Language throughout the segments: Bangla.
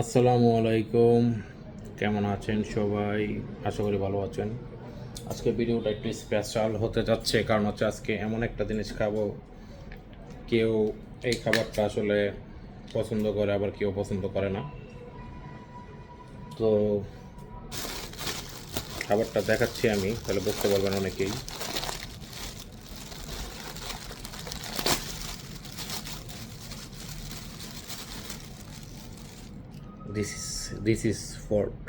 আসসালামু আলাইকুম। কেমন আছেন সবাই? আশা করি ভালো আছেন। আজকে ভিডিওটা একটু স্পেশাল হতে যাচ্ছে, কারণ হচ্ছে আজকে এমন একটা জিনিস খাবো, কেউ এই খাবারটা আসলে পছন্দ করে, আবার কেউ পছন্দ করে না। তো খাবারটা দেখাচ্ছি আমি, তাহলে বুঝতে পারবেন অনেকেই। This is this is fort.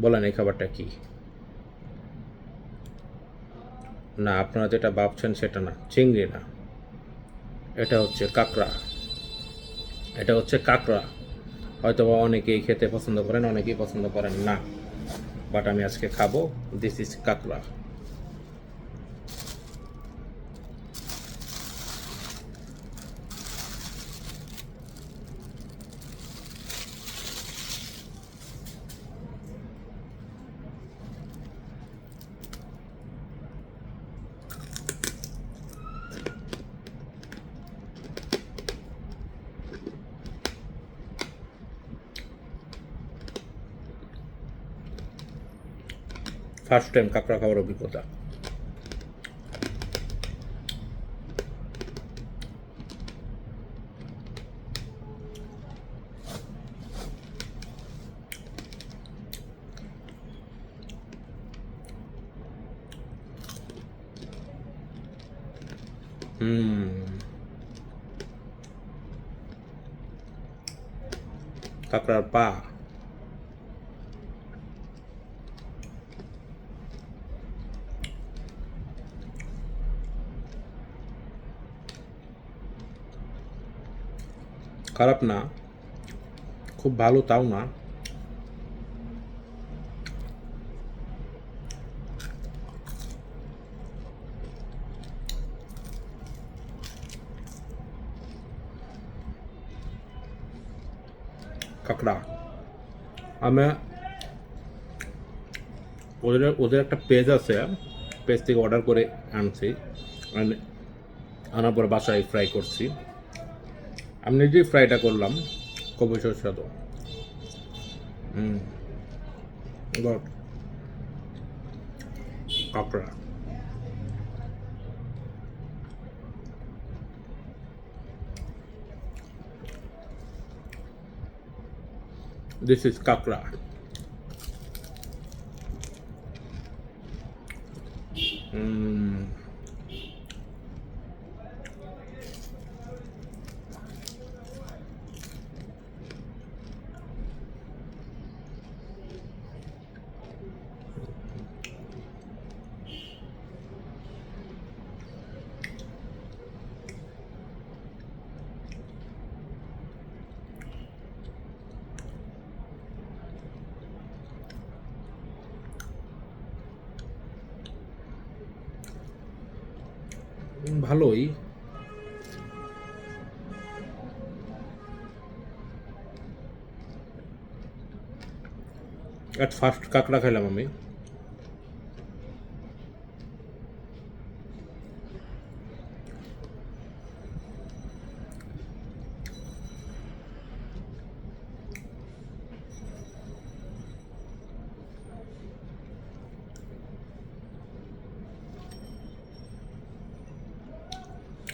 বলেন এই খাবারটা কি? না, আপনারা যেটা ভাবছেন সেটা না, চিংড়ি না, এটা হচ্ছে কাঁকড়া। এটা হচ্ছে কাঁকড়া। হয়তো বা অনেকেই খেতে পছন্দ করেন, অনেকেই পছন্দ করেন না, বাট আমি আজকে খাবো। দিস ইজ কাঁকড়া। ফার্স্ট টাইম কাঁকড়া খাওয়ার অভিজ্ঞতা। হুম। কাঁকড়ার পা। খারাপ না, খুব ভালো তাও না। কাঁকড়া আমি ওদের ওদের একটা পেজ আছে, পেজ থেকে অর্ডার করে আনছি। আনার পর বাসায় ফ্রাই করছি। আমি নিজেই ফ্রাইটা করলাম, খুবই সুস্বাদু। হুম। এবার কাঁকড়া। দিস ইজ কাঁকড়া। হুম। ভালোই। এট ফার্স্ট কাঁকড়া খাইলাম আমি।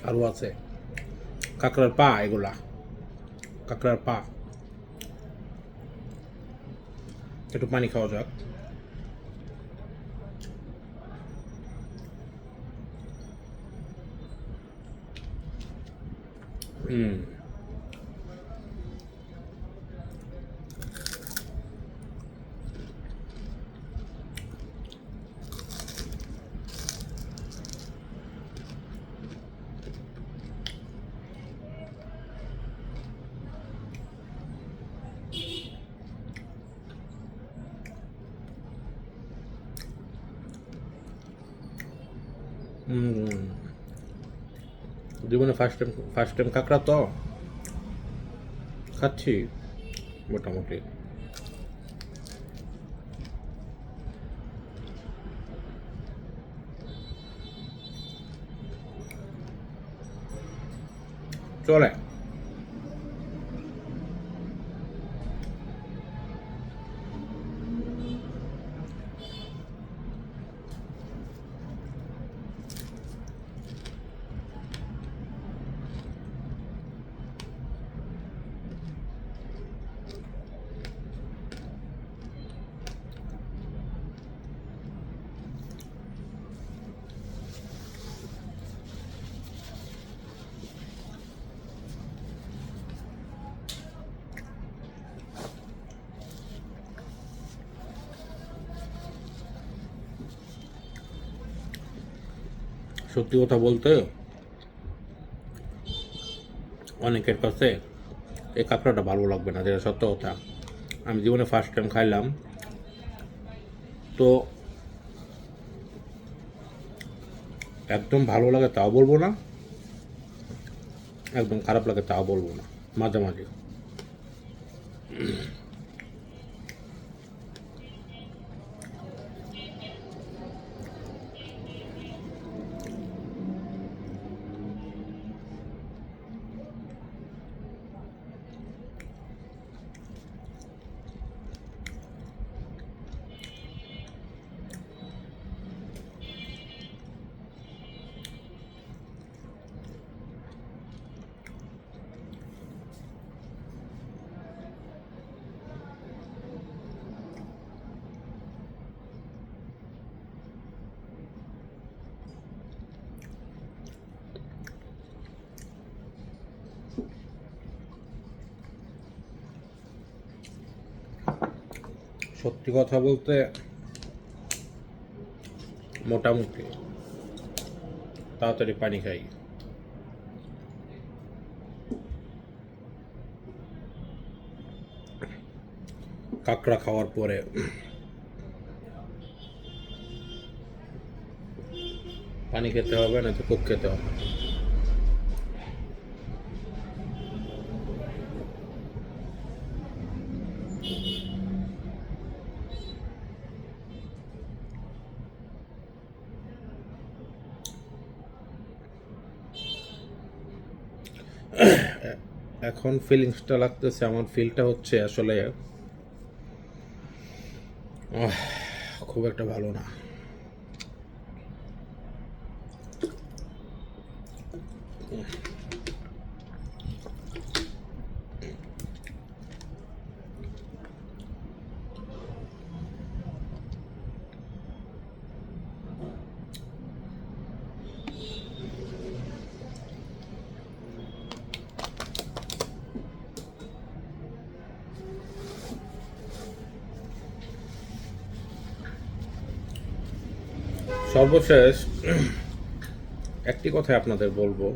আরও আছে কাঁকড়ার পা, এগুলা কাঁকড়ার পা। একটু পানি খাওয়া যাক। হুম। হুম। জীবনে ফার্স্ট টাইম কাঁকড়া তো খাচ্ছি মোটামুটি। চলে। সত্যি কথা বলতে অনেকের কাছে এই কাঁকড়াটা ভালো লাগবে না, যেটা সত্য কথা। আমি জীবনে ফার্স্ট টাইম খাইলাম, তো একদম ভালো লাগে তাও বলবো না, একদম খারাপ লাগে তাও বলবো না, মাঝামাঝি। সত্যি কথা বলতে মোটামুটি তাড়াতাড়ি পানি খাই। কাঁকড়া খাওয়ার পরে পানি খেতে হবে, না তো কোক খেতে হবে। এখন ফিলিংসটা লাগতেছে, আমার ফিলটা হচ্ছে আসলে খুব একটা ভালো না। সর্বশেষ একটি কথা আপনাদের বলবো,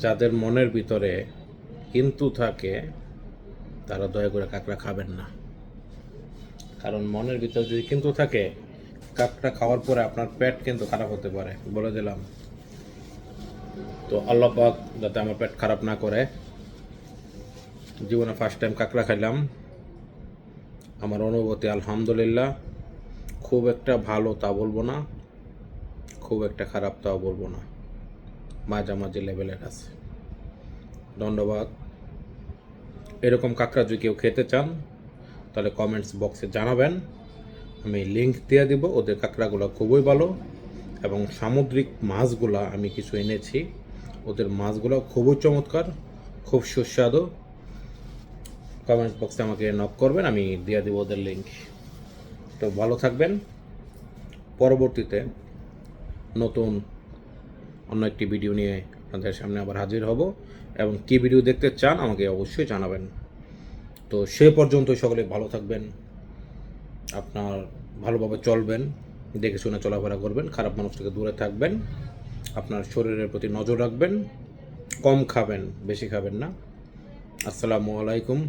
যাদের মনের ভিতরে কিন্তু থাকে তারা দয়া করে কাঁকড়া খাবেন না। কারণ মনের ভিতরে যদি কিন্তু থাকে, কাঁকড়া খাওয়ার পরে আপনার পেট কিন্তু খারাপ হতে পারে, বলে দিলাম। তো আল্লাহ পাক যাতে আমার পেট খারাপ না করে। জীবনে ফার্স্ট টাইম কাঁকড়া খাইলাম, আমার অনুভূতি আলহামদুলিল্লাহ। খুব একটা ভালো তা বলবো না, খুব একটা খারাপ তাও বলবো না, মাঝামাঝি লেভেলের আছে। ধন্যবাদ। এরকম কাঁকড়া যদি কেউ খেতে চান তাহলে কমেন্টস বক্সে জানাবেন, আমি লিংক দিয়ে দিব। ওদের কাঁকড়াগুলো খুবই ভালো, এবং সামুদ্রিক মাছগুলা আমি কিছু এনেছি, ওদের মাছগুলো খুবই চমৎকার, খুব সুস্বাদু। কমেন্ট বক্সে আমাকে নক করবেন, আমি দিয়ে দেবো ওদের লিঙ্ক। তো ভালো থাকবেন। পরবর্তীতে নতুন অন্য একটি ভিডিও নিয়ে আপনাদের সামনে আবার হাজির হব, এবং কী ভিডিও দেখতে চান আমাকে অবশ্যই জানাবেন। তো সে পর্যন্ত সকলে ভালো থাকবেন, আপনার ভালোভাবে চলবেন, দেখে শুনে চলাফেরা করবেন, খারাপ মানুষ থেকে দূরে থাকবেন, আপনার শরীরের প্রতি নজর রাখবেন, কম খাবেন, বেশি খাবেন না। আসসালামু আলাইকুম।